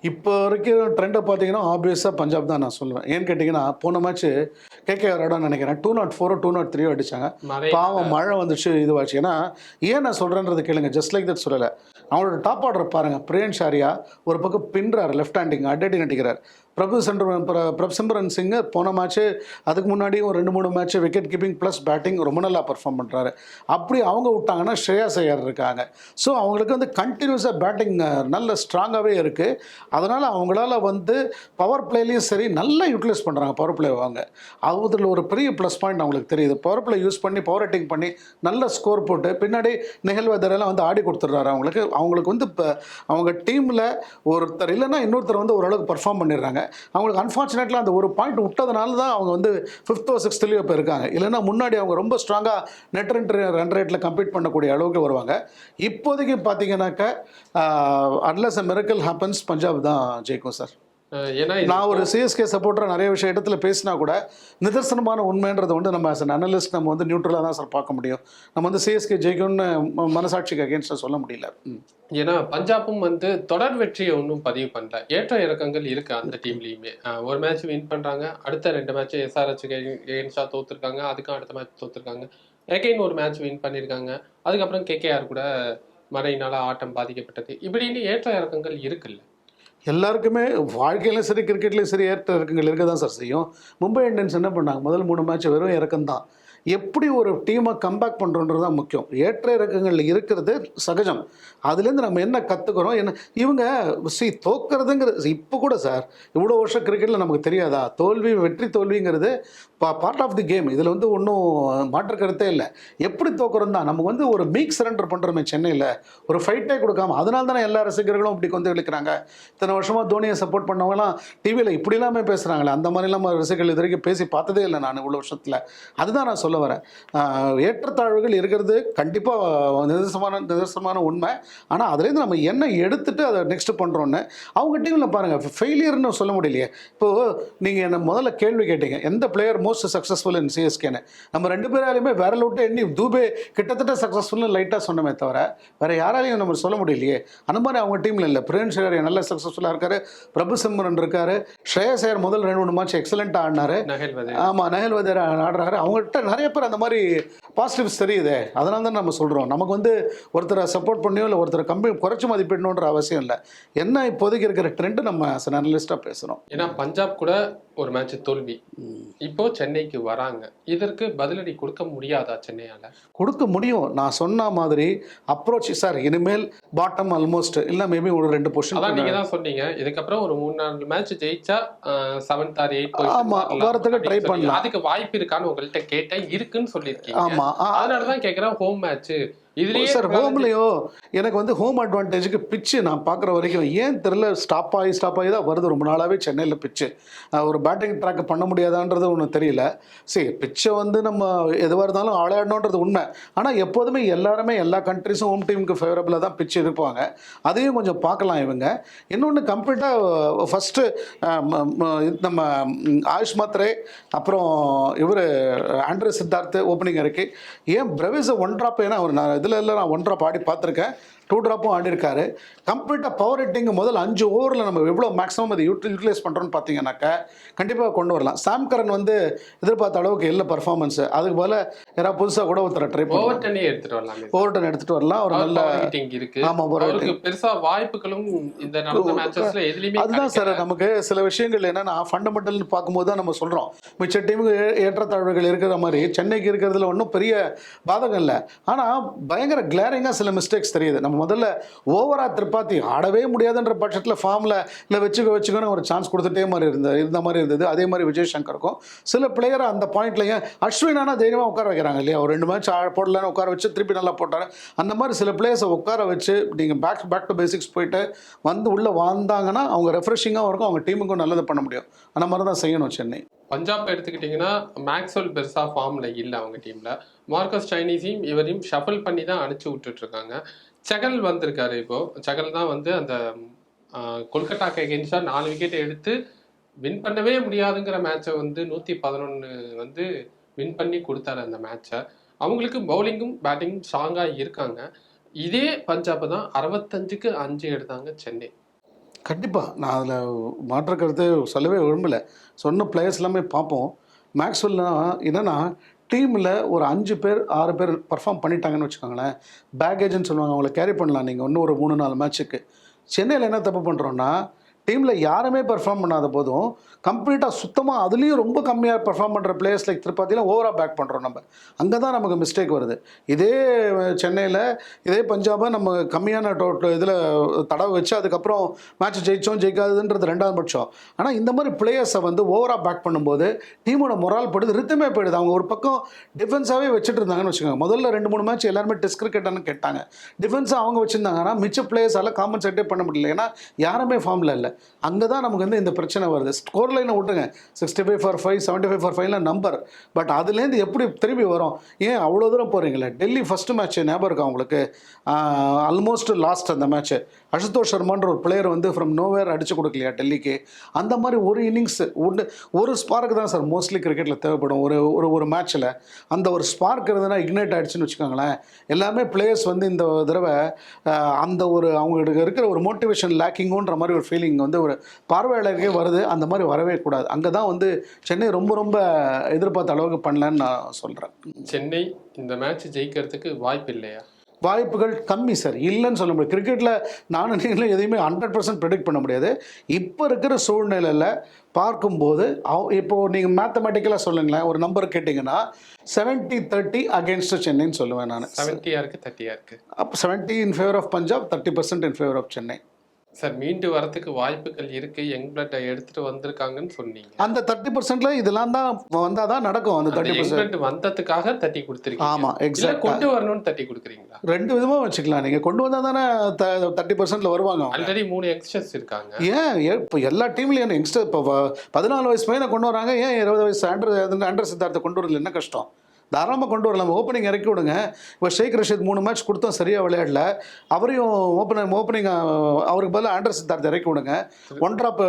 இப்போ வரைக்கும் ட்ரெண்டை பார்த்தீங்கன்னா ஆப்வியஸாக பஞ்சாப் தான் நான் சொல்லுவேன். ஏன்னு கேட்டிங்கன்னா, போன மேட்ச்சு கேகேஆரோட நினைக்கிறேன் 204 203 அடிச்சாங்க. மழை பாவம் மழை வந்துச்சு இதுவாச்சு. ஏன்னா, ஏன் நான் சொல்கிறேன்றதை கேளுங்க. ஜஸ்ட் லைக் தட் சொல்லலை. அவங்களோட டாப் ஆர்டர் பாருங்கள். பிரியன் ஷாரியா ஒரு பக்கம் பின்றார், லெஃப்ட் ஹேண்டிங் அட்டைட்டிங் அடிக்கிறார். பிரப்சிம்ரன் சிங் போன மேட்ச்சு அதுக்கு முன்னாடியும் ஒரு 2-3 match wicket keeping plus batting ரொம்ப நல்லா பர்ஃபார்ம் பண்ணுறாரு. அப்படி அவங்க விட்டாங்கன்னா ஸ்ரேயாஸ் ஐயர் இருக்காங்க. ஸோ அவங்களுக்கு வந்து கண்டினியூஸாக பேட்டிங் நல்ல ஸ்ட்ராங்காகவே இருக்குது. அதனால் அவங்களால வந்து பவர் பிளேலையும் சரி நல்லா யூட்டிலைஸ் பண்ணுறாங்க பவர் பிளே வாங்க. அதில் ஒரு பெரிய ப்ளஸ் பாயிண்ட் அவங்களுக்கு தெரியுது. பவர் பிளே யூஸ் பண்ணி பவர் ஹிட்டிங் பண்ணி நல்ல ஸ்கோர் போட்டு பின்னாடி நிகழ்வதெல்லாம் வந்து ஆடி கொடுத்துட்றாரு அவங்களுக்கு வந்து இப்போ அவங்க டீமில் ஒருத்தர் இல்லைன்னா இன்னொருத்தர் வந்து ஓரளவுக்கு பர்ஃபார்ம் பண்ணிடுறாங்க. அவங்களுக்கு அன்ஃபார்ச்சுனேட்லி அந்த ஒரு பாயிண்ட் விட்டதுனால தான் அவங்க வந்து 5th or 6th இப்போ இருக்காங்க. இல்லைன்னா முன்னாடி அவங்க ரொம்ப ஸ்ட்ராங்காக நெட் ரன் ரேட்டில் கம்ப்ளீட் பண்ணக்கூடிய அளவுக்கு வருவாங்க. இப்போதைக்கு பார்த்தீங்கன்னாக்கா அன்லெஸ் அ மிரக்கல் ஹேப்பன்ஸ் பஞ்சாப் தான் ஜெயிக்கும் சார். ஏன்னா நான் ஒரு சிஎஸ்கே சப்போர்ட்டராக நிறைய விஷயம் இடத்துல பேசினா கூட நிதர்சனமான உண்மைன்றதை வந்து நம்ம as an analyst நம்ம வந்து நியூட்ரலாக தான் சார் பார்க்க முடியும். நம்ம வந்து சிஎஸ்கே ஜெயிக்கும்னு மனசாட்சிக்கு அகேன்ஸ்டாக சொல்ல முடியல. ஏன்னா பஞ்சாபும் வந்து தொடர் வெற்றியை ஒன்றும் பதிவு பண்ணல. ஏற்ற இறக்கங்கள் இருக்கு அந்த டீம்லயுமே. ஒரு மேட்ச் வின் பண்றாங்க, அடுத்த 2 மேட்ச் எஸ்ஆர்ஹெச்சுக்கு எகென்ஸ்டா தோத்துருக்காங்க, அதுக்கும் அடுத்த மேட்ச் தோத்துருக்காங்க, எகைன் ஒரு மேட்ச் வின் பண்ணியிருக்காங்க, அதுக்கப்புறம் கேகேஆர் கூட மழையினால ஆட்டம் பாதிக்கப்பட்டது. இப்படின்னு ஏற்ற இறக்கங்கள் இருக்குல்ல. எல்லாருக்குமே வாழ்க்கையிலும் சரி கிரிக்கெட்லேயும் சரி ஏற்ற இறக்கங்கள் இருக்க தான் சார் செய்யும். மும்பை இந்தியன்ஸ் என்ன பண்ணாங்க, முதல் 3 மேட்ச் வெறும் இறக்கம் தான். எப்படி ஒரு டீமை கம்பேக் பண்ணுறோன்றது தான் முக்கியம். ஏற்ற இறக்கங்கள் இருக்கிறது சகஜம். அதுலேருந்து நம்ம என்ன கற்றுக்குறோம் என்ன இவங்க தோக்கிறதுங்கிறது இப்போ கூட சார் இவ்வளோ வருஷம் கிரிக்கெட்டில் நமக்கு தெரியாதா, வெற்றி தோல்விங்கிறது பார்ட் ஆஃப் தி கேம். இதில் வந்து ஒன்றும் மாற்று கருத்தே இல்லை. எப்படி தோக்குறோம் தான் நமக்கு வந்து ஒரு மீக் சரண்டர் பண்ணுறோமே சென்னையில், ஒரு ஃபைட்டே கொடுக்காம. அதனால தானே எல்லா ரசிகர்களும் இப்படி கொண்டு விழிக்கிறாங்க. இத்தனை வருஷமாக தோனியை சப்போர்ட் பண்ணவங்களாம் டிவியில் இப்படி இல்லாமல் பேசுகிறாங்களே, அந்த மாதிரிலாம் ரசிகர்கள் இது வரைக்கும் பேசி பார்த்ததே இல்லை நான் இவ்வளோ வருஷத்தில். அதுதான் நான் சொல்ல வரேன். ஏற்றத்தாழ்வுகள் இருக்கிறது கண்டிப்பாக நிதர்சனமான உண்மை. ஆனால் அதுலேருந்து நம்ம என்ன எடுத்துகிட்டு அதை நெக்ஸ்ட் பண்ணுறோன்னு அவங்க டீமில் பாருங்கள். ஃபெயிலியர்னு சொல்ல முடியலையே. இப்போது நீங்கள் என்ன முதல்ல கேள்வி கேட்டீங்க, எந்த பிளேயர் மோஸ்ட் சக்ஸஸ்ஃபுல் இன் சிஎஸ்கேன்னு. நம்ம 2 பேராலையுமே விரல் விட்டு எண்ணி தூபே கிட்டத்தட்ட சக்ஸஸ்ஃபுல்னு லைட்டாக சொன்னமே தவிர வேறு யாராலையும் நம்ம சொல்ல முடியலையே. அந்த மாதிரி அவங்க டீமில் இல்லை. பிரியன் ஷாரியா நல்ல சக்ஸஸ்ஃபுல்லாக இருக்கார், பிரபுசிம்ரன் இருக்கார், ஸ்ரேயாஸ் ஐயர் முதல் 2-3 மேட்ச் எக்ஸலண்ட்டாக ஆடினார். ஆமாம், நஹல் வதேரா ஆடுறாரு. அவங்ககிட்ட நிறைய பேர் அந்த மாதிரி பாசிட்டிவ்ஸ் தெரியுதே. அதனால தான் நம்ம சொல்கிறோம், நமக்கு வந்து ஒருத்தரை சப்போர்ட் பண்ணியோ இல்லை ஒருத்தரை குறைச்சி மதிப்பிடணுன்ற அவசியம் இல்லை. என்ன இப்போதைக்கு இருக்கிற ட்ரெண்டு நம்ம அனலிஸ்டாக பேசுகிறோம். ஏன்னா பஞ்சாப் கூட ஒரு மேட்ச் தோல்வி, இப்போ சென்னைக்கு வராங்க. இதற்கு பதிலடி கொடுக்க முடியாதா சென்னையால? கொடுக்க முடியும். நான் சொன்ன மாதிரி அப்ரோச் சார். இனிமேல் பாட்டம் ஆல்மோஸ்ட் இல்லை, மேபி ஒரு 2 பொசிஷன். அதான் நீங்க தான் சொன்னீங்க, இதுக்கப்புறம் ஒரு 3-4 மேட்ச் ஜெயிச்சா 7th or 8th வரதுக்கு ட்ரை பண்ணலாம். அதுக்கு வாய்ப்பு இருக்கான்னு உங்கள்கிட்ட கேட்டேன். இருக்குன்னு சொல்லியிருக்கீங்க. ஆமா, அதனாலதான் கேட்கிறேன். ஹோம் மேட்ச் இதுலயே சார் ஹோம்லையோ எனக்கு வந்து ஹோம் அட்வான்டேஜுக்கு பிச்சு நான் பார்க்குற வரைக்கும் ஏன் தெரில ஸ்டாப் ஆகி தான் வருது. ரொம்ப நாளாகவே சென்னையில் பிச்சு ஒரு பேட்டிங் ட்ராக் பண்ண முடியாதான்றது ஒன்று தெரியல. சரி, பிச்சை வந்து நம்ம எதுவாக இருந்தாலும் ஆளையாடணுன்றது உண்மை. ஆனால் எப்போதுமே எல்லாருமே எல்லா கண்ட்ரிஸும் ஹோம் டீமுக்கு ஃபேவரபிளாக தான் பிச்சு இருப்பாங்க. அதையும் கொஞ்சம் பார்க்கலாம் இவங்க. இன்னொன்று கம்ப்ளீட்டாக ஃபஸ்ட்டு நம்ம ஆயுஷ் மாத்ரே அப்புறம் இவர் ஆண்ட்ரே சித்தார்த் ஓப்பனிங் இருக்குது. ஏன் பிரவேஸை 1 ட்ராப், ஏன்னா அவர் நான் இதில் இல்லை, நான் 1 ட்ராப் ஆடி பார்த்துருக்கேன், 2 ட்ராப்பும் ஆடிருக்காரு. கம்ப்ளீட்டாக பவர் ஹிட்டிங் முதல் 5 ஓவரில் நம்ம எவ்வளோ மேக்ஸிமம் அதை யூட்டிலைஸ் பண்ணுறோன்னு பார்த்தீங்கன்னாக்கா கண்டிப்பாக கொண்டு வரலாம். சாம் கரன் வந்து எதிர்பார்த்த அளவுக்கு இல்லை பர்ஃபார்மன்ஸு. அதுக்கு போல் யாராவது புதுசாக கூட ஒருத்தரை ட்ரை பண்ணி ஓவர்டன் எடுத்துகிட்டு வரலாம். ஒரு நல்ல இருக்கு. ஆமாம், பெருசாக வாய்ப்புகளும் இந்த நடந்த மேட்சஸ்ல எதுலையுமே. அதுதான் சார் நமக்கு சில விஷயங்கள் என்னன்னா ஃபண்டமெண்டல்னு பார்க்கும்போது தான் நம்ம சொல்கிறோம். மிச்ச டீமுக்கு ஏற்றத்தாழ்வுகள் இருக்கிற மாதிரி சென்னைக்கு இருக்கிறதுல ஒன்றும் பெரிய பாதகம் இல்லை. ஆனால் பயங்கர கிளாரிங்காக சில மிஸ்டேக்ஸ் தெரியுது. நம்ம முதல்ல ஓவராக திரிபாத்தி ஆடவே முடியாதுன்ற பட்சத்தில் ஃபார்மில் இல்லை வச்சுக்கணும் ஒரு சான்ஸ் கொடுத்துட்டே இருந்த மாதிரி இருந்தது. அதே மாதிரி விஜய் சங்கருக்கும் சில பிளேயரை அந்த பாயிண்ட்ல ஏன் அஸ்வினானா தைரியமாக உட்கார வைக்கிறாங்க இல்லையா. ஒரு 2 மேட்ச் போடலன்னு உட்கார வச்சு திருப்பி நல்லா போட்டார். அந்த மாதிரி சில பிளேயர்ஸை உட்கார வச்சு நீங்கள் பேக் டு பேசிக்ஸ் போயிட்டு வந்து உள்ளே வந்தாங்கன்னா அவங்க ரெஃப்ரெஷிங்காகவும் இருக்கும், அவங்க டீமுக்கும் நல்லது பண்ண முடியும். அந்த மாதிரி தான் செய்யணும் சென்னை. பஞ்சாப் எடுத்துக்கிட்டிங்கன்னா மேக்ஸ்வெல் பெருசாக ஃபார்மில் இல்லை அவங்க டீமில். மார்க்கஸ் சைனீஸையும் இவரையும் ஷஃபிள் பண்ணி தான் அனுப்பிச்சி விட்டுட்ருக்காங்க. சகல் வந்திருக்காரு. இப்போது சகல் தான் வந்து அந்த கொல்கட்டாக்கு எகென்ஸ்டாக 4 விக்கெட் எடுத்து வின் பண்ணவே முடியாதுங்கிற மேட்சை வந்து 111 வந்து வின் பண்ணி கொடுத்தாரு அந்த மேட்சை. அவங்களுக்கு பவுலிங்கும் பேட்டிங்கும் ஸ்ட்ராங்காக இருக்காங்க. இதே பஞ்சாப் தான் 65க்கு 5 எடுத்தாங்க சென்னை. கண்டிப்பாக நான் அதில் மாற்று கருத்து சொல்லவே விரும்பலை. சொன்ன பிளேயர்ஸ் எல்லாமே பார்ப்போம். மேக்ஸ்வெல்லாம் என்னென்னா டீமில் ஒரு 5 பேர் 6 பேர் பர்ஃபார்ம் பண்ணிட்டாங்கன்னு வச்சுக்கோங்களேன், பேக்கேஜ்னு சொல்லுவாங்க, அவங்கள கேரி பண்ணலாம் நீங்கள் இன்னும் ஒரு 3-4 மேட்ச்சுக்கு. சென்னையில் என்ன தப்பு பண்ணுறோன்னா, டீமில் யாருமே பெர்ஃபார்ம் பண்ணாத போதும் கம்ப்ளீட்டாக சுத்தமாக அதுலேயும் ரொம்ப கம்மியாக பெர்ஃபார்ம் பண்ணுற பிளேயர்ஸ் லைக் திருப்பதியில் ஓவராக பேக் பண்ணுறோம் நம்ம. அங்கே தான் நமக்கு மிஸ்டேக் வருது. இதே சென்னையில் இதே பஞ்சாபை நம்ம கம்மியான இதில் தடவை வச்சு அதுக்கப்புறம் மேட்ச் ஜெயித்தோம் ஜெயிக்காதுன்றது 2வது பட்சம். ஆனால் இந்த மாதிரி பிளேயர்ஸை வந்து ஓவராக பேக் பண்ணும்போது டீமோட மொரால் போயிடுது, ரித்தமே போயிடுது. அவங்க ஒரு பக்கம் டிஃபென்ஸாகவே வச்சுட்டு இருந்தாங்கன்னு வச்சுக்கோங்க. முதல்ல 2-3 மேட்ச் எல்லாருமே டெஸ்ட் கிரிக்கெட்டானு கேட்டாங்க. டிஃபென்ஸாக அவங்க வச்சுருந்தாங்கன்னா மிச்ச பிளேயர்ஸால் காம்பன்சேட்டே பண்ண முடியல. ஏன்னா யாருமே ஃபார்மில் இல்லை. அங்கே தான் நமக்கு வந்து இந்த பிரச்சனை வருது. ஸ்கோர் லைனை விட்டுங்க, 65 for 5 75 for 5 நம்பர், பட் அதுலேருந்து எப்படி திரும்பி வரும்? ஏன் அவ்வளோ தூரம் போகிறீங்களே? டெல்லி ஃபஸ்ட்டு மேட்ச் ஞாபகம் இருக்கா உங்களுக்கு? ஆல்மோஸ்ட் லாஸ்ட் அந்த மேட்ச்சு அசுதோஷ் சர்மான்ற ஒரு பிளேயர் வந்து ஃப்ரம் நோவேர் அடிச்சு கொடுக்கலையா டெல்லிக்கு? அந்த மாதிரி ஒரு இன்னிங்ஸ் ஒரு ஸ்பார்க்கு தான் சார் மோஸ்ட்லி கிரிக்கெட்டில் தேவைப்படும். ஒரு மேட்ச்சில் அந்த ஒரு ஸ்பார்க் இருந்ததுன்னா இக்னைட் ஆகிடுச்சுன்னு வச்சுக்கோங்களேன். எல்லாமே பிளேயர்ஸ் வந்து இந்த தடவை அந்த ஒரு அவங்களுக்கு இருக்கிற ஒரு மோட்டிவேஷன் லேக்கிங்குன்ற மாதிரி ஒரு ஃபீலிங் வந்து ஒரு பார்வையாளருக்கே வருது. அந்த மாதிரி வரவே கூடாது. அங்கே தான் வந்து சென்னை ரொம்ப ரொம்ப எதிர்பார்த்த அளவுக்கு பண்ணலன்னு நான் சொல்கிறேன். சென்னை இந்த மேட்ச் ஜெயிக்கிறதுக்கு வாய்ப்பு இல்லையா? வாய்ப்புகள் கம்மி சார், இல்லைன்னு சொல்ல முடியாது. கிரிக்கெட்டில் நானும் நீங்களும் எதையுமே 100% ப்ரெடிக்ட் பண்ண முடியாது. இப்போ இருக்கிற சூழ்நிலையில் பார்க்கும்போது இப்போது நீங்கள் மேத்தமெட்டிக்கலாக சொல்லுங்களேன், ஒரு நம்பர் கேட்டிங்கன்னா 70-30 அகேன்ஸ்ட் சென்னைன்னு சொல்லுவேன் நான். 70 யாருக்கு 30 யாருக்கு? அப்போ 70 in favour of Punjab, 30% in favour of Chennai. Sir மீண்டு வரத்துக்கு வாய்ப்புகள் இருக்கு, யங் பிளட்டை எடுத்துட்டு வந்திருக்காங்கன்னு சொன்னீங்க. அந்த 30%ல இதெல்லாம் தான் வந்தால் தான் நடக்கும். அந்த 30% வந்ததுக்காக தட்டி கொடுத்துருக்கீங்க. ஆமாம், எக்ஸாக்ட். கொண்டு வரணும்னு தட்டி கொடுக்குறீங்களா? 2 விதமாக வச்சுக்கலாம். நீங்கள் கொண்டு வந்தால் தானே 30%ல வருவாங்க. ஆல்ரெடி 3 யங்ஸ்டர்ஸ் இருக்காங்க. ஏன் இப்போ எல்லா டீம்லையும் யங்ஸ்டர் இப்போ 14 வயசு பையனை கொண்டு வராங்க, ஏன் 20 வயசு அண்டர் சித்தார்த்தை கொண்டு வரல? என்ன கஷ்டம்? தாராளமாக கொண்டு வரலாம். ஓப்பனிங் இறக்கி விடுங்க. இப்போ ஷேக் ரஷீத் 3 மேட்ச் கொடுத்தோம், சரியாக விளையாடல. அவரையும் ஓப்பனிங் அவருக்கு பதிலாக ஆண்டர் சித்தார்த்தை இறக்கி விடுங்க. ஒன் ட்ராப்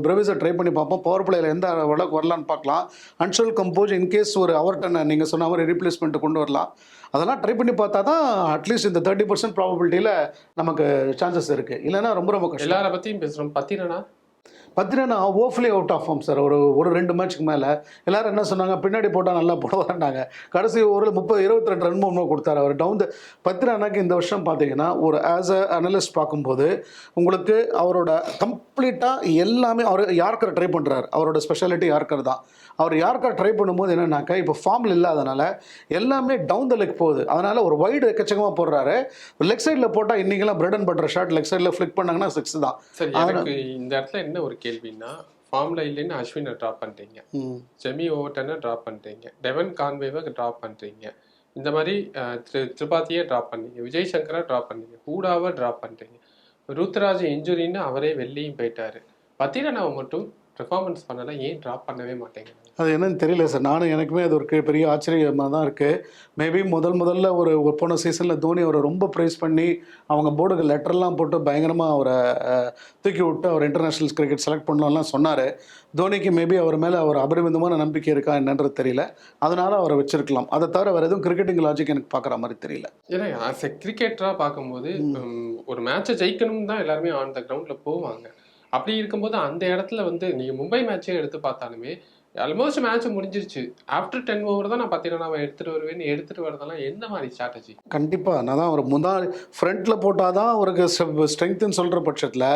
பிரவிஸை ட்ரை பண்ணி பார்ப்போம். பவர் பிளேயில் எந்த அளவுக்கு வரலான்னு பார்க்கலாம். அன்ஷல் கம்போஸ் இன்கேஸ் ஒரு அவர்டனை நீங்கள் சொன்ன மாதிரி ரீப்ளேஸ்மெண்ட்டு கொண்டு வரலாம். அதெல்லாம் ட்ரை பண்ணி பார்த்தா தான் அட்லீஸ்ட் இந்த 30% ப்ராபபிலிட்டியில் நமக்கு சான்சஸ் இருக்குது. இல்லைன்னா ரொம்ப ரொம்ப கஷ்டம். எல்லாரை பற்றியும் பேசுகிறோம். Pathirana awfully out of form sir. ஒரு 2 மேட்ச்சுக்கு மேலே எல்லாரும் என்ன சொன்னாங்க, பின்னாடி போட்டால் நல்லா போடுவாண்டாங்க. கடைசி ஒரு 22 ரன் மூணு கொடுத்தாரு அவர் டவுன். பத்திரனாக்கு இந்த வருஷம் பார்த்தீங்கன்னா ஒரு ஆஸ் அ அனலிஸ்ட் பார்க்கும்போது உங்களுக்கு அவரோட கம்ப்ளீட்டாக எல்லாமே அவர் யார்கர் ட்ரை பண்ணுறாரு. அவரோட ஸ்பெஷாலிட்டி யார்கர் தான். அவர் யார்கர் ட்ரை பண்ணும்போது என்னன்னாக்கா இப்போ ஃபார்மில் இல்லாதனால எல்லாமே டவுன் த லெக் போகுது. அதனால் ஒரு வைடு எக்கச்சக்கமாக போடுறாரு. லெக் சைடில் போட்டால் இன்றைக்கெல்லாம் bread and butter shot leg சைடில் ஃப்ளிக் பண்ணாங்கன்னா 6 தான். சரி, எனக்கு இந்த இடத்துல என்ன ஒரு கேள்வின்னா, ஃபார்ம்ல இல்லைன்னு அஸ்வினை ட்ராப் பண்ணுறீங்க, ஜெமி ஓவர்டனை ட்ராப் பண்ணுறீங்க, டெவன் கான்வேவை ட்ராப் பண்ணுறீங்க, இந்த மாதிரி திரிபாத்தியை ட்ராப் பண்ணீங்க, விஜய் சங்கரை ட்ராப் பண்ணீங்க, ஹூடாவை ட்ராப் பண்ணுறீங்க, ருத்ராஜ் இன்ஜுரின்னு அவரே வெளியும் போயிட்டாரு. பத்திரனாவை மட்டும் பெர்ஃபார்மன்ஸ் பண்ணலாம், ஏன் ட்ராப் பண்ணவே மாட்டேங்க? அது என்னன்னு தெரியல சார். எனக்குமே அது ஒரு பெரிய ஆச்சரியமாக தான் இருக்குது. மேபி முதல்ல ஒரு போன சீசனில் தோனி அவரை ரொம்ப ப்ரைஸ் பண்ணி அவங்க போர்டுக்கு லெட்டர்லாம் போட்டு பயங்கரமாக அவரை தூக்கி விட்டு அவர் இன்டர்நேஷ்னல் கிரிக்கெட் செலக்ட் பண்ணலாம்லாம் சொன்னார். தோனிக்கு மேபி அவர் மேலே அவர் அபரிமிதமான நம்பிக்கை இருக்கா என்னன்றது தெரியல. அதனால் அவரை வச்சிருக்கலாம். அதை தவிர வேறு எதுவும் கிரிக்கெட்டிங் லாஜிக் எனக்கு பார்க்குற மாதிரி தெரியல. ஏன்னா ஆஸ் எ கிரிக்கெட்டராக பார்க்கும்போது ஒரு மேட்சை ஜெயிக்கணும் தான் எல்லாருமே ஆன் த கிரவுண்டில் போவாங்க. அப்படி இருக்கும்போது அந்த இடத்துல வந்து நீங்கள் மும்பை மேட்சே எடுத்து பார்த்தாலுமே ஆல்மோஸ்ட் மேட்ச் முடிஞ்சிருச்சு. ஆஃப்டர் 10 ஓவர் தான் நான் பார்த்தீங்கன்னா எடுத்துகிட்டு வரதெல்லாம் எந்த மாதிரி ஸ்ட்ராட்டஜி? கண்டிப்பாக நான் தான் ஒரு ஃப்ரண்ட்டில் போட்டால் தான் அவருக்கு ஸ்ட்ரென்த்துன்னு சொல்கிற பட்சத்தில்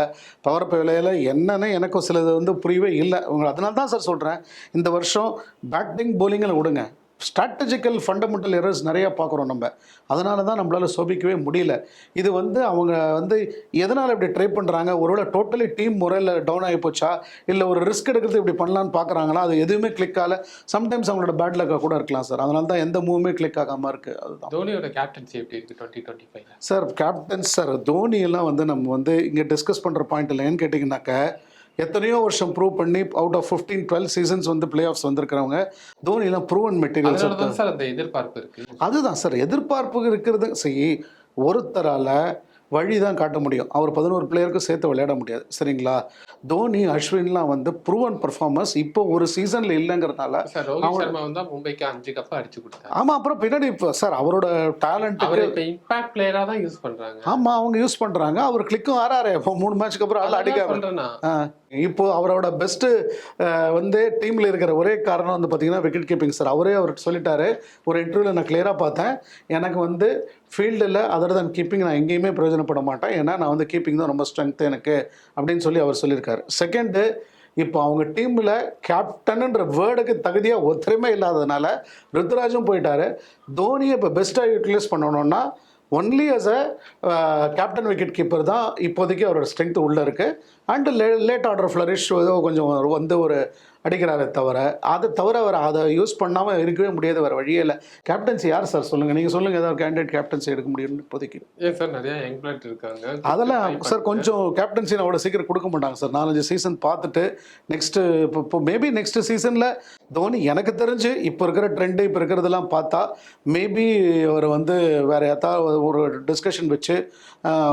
பவர் பிளேயில் என்னன்னு எனக்கும் சிலது வந்து புரியவே இல்லை. அதனால தான் சார் சொல்கிறேன், இந்த வருஷம் பேட்டிங் பவுலிங்கில் விடுங்க, ஸ்ட்ராட்டஜிக்கல் ஃபண்டமெண்டல் எரர்ஸ் நிறையா பார்க்குறோம் நம்ம. அதனால தான் நம்மளால் சோபிக்கவே முடியல. இது வந்து அவங்க வந்து எதனால் இப்படி ட்ரை பண்ணுறாங்க? ஒருவேளை டோட்டலி டீம் முறையில் டவுன் ஆகி போச்சா, இல்லை ஒரு ரிஸ்க் எடுக்கிறது இப்படி பண்ணலான்னு பார்க்குறாங்களா? அது எதுவுமே கிளிக் ஆகலை. சம்டைம்ஸ் அவங்களோட பேட் லக்காக கூட இருக்கலாம் சார். அதனால தான் எந்த மூவுமே கிளிக் ஆகாமல் இருக்குது. அதுதான். தோனியோட கேப்டன்சி எப்படி இருக்குது 2025 சார்? கேப்டன்ஸ் சார் தோனியெல்லாம் வந்து நம்ம வந்து இங்கே டிஸ்கஸ் பண்ணுற பாயிண்ட் இல்லை. ஏன்னு கேட்டிங்கனாக்கா எத்தனையோ வருஷம் ப்ரூவ் பண்ணி அவுட் ஆஃப் 15-12 சீசன்ஸ் வந்து பிளே ஆஃப்ஸ் வந்திருக்கிறவங்க தோனிலாம் ப்ரூவன் மெட்டீரியல் சார். அந்த எதிர்பார்ப்பு இருக்குது. அதுதான் சார் எதிர்பார்ப்பு இருக்கிறது. சரி, ஒருத்தரால் வழி தான் காட்ட முடியும். அவர் 11 பிளேயருக்கும் சேர்த்து விளையாட முடியாது. சரிங்களா? தோனி, அஸ்வின்லாம் வந்து ப்ரூவன் பெர்ஃபார்மர்ஸ். இப்போ ஒரு சீசன்ல இல்லங்கிறதுனால சார் ரோஹித் அவங்க சர்மா வந்தா மும்பைக்கு 5 கப் அடிச்சு கொடுத்தாரு. ஆமா. அப்புறம் பின்னாடி இப்போ சார் அவரோட அவர் டேலண்ட்டுக்கு இப்ப இம்பாக்ட் பிளேயரா தான் யூஸ் பண்றாங்க. ஆமா அவங்க யூஸ் பண்றாங்க. அவர் கிளிக்கும் ஆறாரே. இப்போ 3 மேட்ச்க்கு அப்புறம் ஆள் அதான் அடிக்காம. சொல்றேன்னா. ஆ. இப்போ அவரோட பெஸ்ட்டு வந்து டீமில் இருக்கிற ஒரே காரணம் வந்து பார்த்தீங்கன்னா விக்கெட் கீப்பிங் சார். அவரே அவர் சொல்லிட்டாரு. ஒரு இன்டர்வியூவில் நான் கிளியராக பார்த்தேன். எனக்கு வந்து ஃபீல்டில் அதர் தன் கீப்பிங் நான் எங்கேயுமே பிரயோஜனப்பட மாட்டேன். ஏன்னா நான் வந்து கீப்பிங் தான் ரொம்ப ஸ்ட்ரென்த் எனக்கு அப்படின்னு சொல்லி அவர் சொல்லியிருக்காரு. செகண்டு, இப்போ அவங்க டீமில் கேப்டனுன்ற வேர்டுக்கு தகுதியாக ஒருத்தருமே இல்லாததுனால ருத்ராஜும் போயிட்டாரு. தோனியை இப்போ பெஸ்ட்டாக யூட்டிலைஸ் பண்ணணும்னா only as a captain wicket keeper தான் இப்போதைக்கு அவரோட ஸ்ட்ரென்த் உள்ளே இருக்குது. அண்டு லேட் ஆர்டர் ஃப்ளரிஷ் ஏதோ கொஞ்சம் வந்து ஒரு அடிக்கிறாரே தவிர, அதை தவிர அவர் அதை யூஸ் பண்ணாமல் இருக்கவே முடியாது. வேறு வழியே இல்லை. கேப்டன்சி யார் சார் சொல்லுங்கள்? நீங்கள் சொல்லுங்கள் ஏதாவது கேண்டிடேட் கேப்டன்சி எடுக்க முடியும்னு இப்போதைக்கு. ஏன் சார் நிறைய யங் பிளேயர் இருக்காங்க. அதெல்லாம் சார் கொஞ்சம் கேப்டன்சி அவ்வளோ சீக்கிரம் கொடுக்க மாட்டாங்க சார். 4-5 சீசன் பார்த்துட்டு நெக்ஸ்ட்டு இப்போ மேபி நெக்ஸ்ட் சீசனில் தோனி எனக்கு தெரிஞ்சு இப்போ இருக்கிற ட்ரெண்டு இப்போ இருக்கிறதெல்லாம் பார்த்தா மேபி அவர் வந்து வேறு ஏதாவது ஒரு டிஸ்கஷன் வச்சு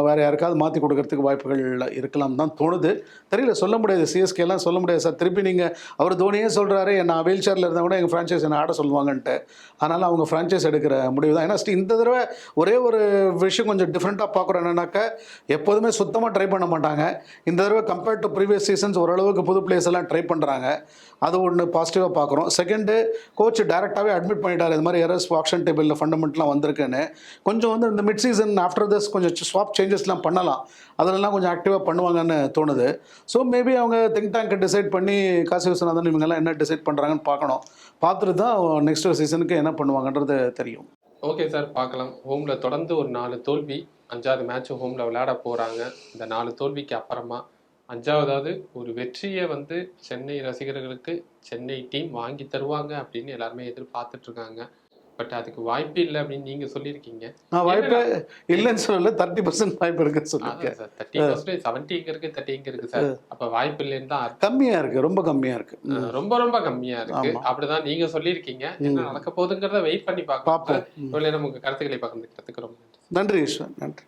வேறு யாருக்காவது மாற்றி கொடுக்கறதுக்கு வாய்ப்புகள் இருக்கலாம் தான் தோணுது. தெரியல, சொல்ல முடியாது. சிஎஸ்கேலாம் சொல்ல முடியாது சார். திருப்பி நீங்கள் அவர் தோனியே சொல்கிறாரு நான் வீல் சேரில் இருந்தால் கூட எங்கள் ஃப்ரான்ச்சைஸ் என்ன ஆட சொல்லுவாங்கன்ட்டு. அதனால் அவங்க ஃப்ரான்ச்சைஸ் எடுக்கிற முடிவு தான். ஏன்னா இந்த தடவை ஒரே ஒரு விஷயம் கொஞ்சம் டிஃப்ரெண்ட்டாக பார்க்குறோம். என்னன்னாக்கா எப்போதுமே சுத்தமாக ட்ரை பண்ண மாட்டாங்க. இந்த தடவை கம்பேர்ட் டு ப்ரீவியஸ் சீசன்ஸ் ஓரளவுக்கு புது பிளேயர்ஸ் எல்லாம் ட்ரை பண்ணுறாங்க. அது ஒன்று பாசிட்டிவாக பார்க்குறோம். செகண்டு, கோச் டேரெக்டாகவே அட்மிட் பண்ணிட்டார் இது மாதிரி எரர்ஸ் ஆக்ஷன் டேபிளில் ஃபண்டமெண்ட்லாம் வந்திருக்குன்னு. கொஞ்சம் வந்து இந்த மிட் சீசன் ஆஃப்டர் திஸ் கொஞ்சம் ஸ்வாப் சேஞ்சஸ்லாம் பண்ணலாம். அதிலெல்லாம் கொஞ்சம் ஆக்டிவாக பண்ணுவாங்கன்னு தோணுது. ஸோ மேபி அவங்க திங்க் டேங்கை டிசைட் பண்ணி காசி விஸ்வநாதன் இவங்கெல்லாம் என்ன டிசைட் பண்ணுறாங்கன்னு பார்க்கணும். பார்த்துட்டு தான் நெக்ஸ்ட் சீசனுக்கு என்ன பண்ணுவாங்கன்றது தெரியும். ஓகே சார், பார்க்கலாம். ஹோமில் தொடர்ந்து ஒரு 4 தோல்வி, 5வது மேட்ச் ஹோமில் விளையாட போகிறாங்க. இந்த 4 தோல்விக்கு அப்புறமா 5வதாவது ஒரு வெற்றியை வந்து சென்னை ரசிகர்களுக்கு சென்னை டீம் வாங்கி தருவாங்க அப்படின்னு எல்லாருமே எதிர்பார்த்துட்டு இருக்காங்க. பட் அதுக்கு வாய்ப்பு இல்லை அப்படின்னு நீங்கள் சொல்லியிருக்கீங்க. நான் வாய்ப்பு இல்லைன்னு சொல்லல, 30% வாய்ப்பு இருக்குன்னு சொல்லியிருக்கேன். சார் 30%, 70 இங்கே இருக்குது, 30 இங்கே இருக்குது சார். அப்போ வாய்ப்பு இல்லைன்னு தான் அர்த்தம். கம்மியாக இருக்குது, ரொம்ப கம்மியாக இருக்குது. ரொம்ப ரொம்ப கம்மியாக இருக்குது. அப்படிதான் நீங்கள் சொல்லியிருக்கீங்க. என்ன நடக்க போகுதுங்கிறத வெயிட் பண்ணி பார்ப்போம். இவ்வளோ நமக்கு கருத்துக்களை பகிர்ந்துக்கிறதுக்கு ரொம்ப நன்றி. நன்றி ஈஸ்வரன், நன்றி.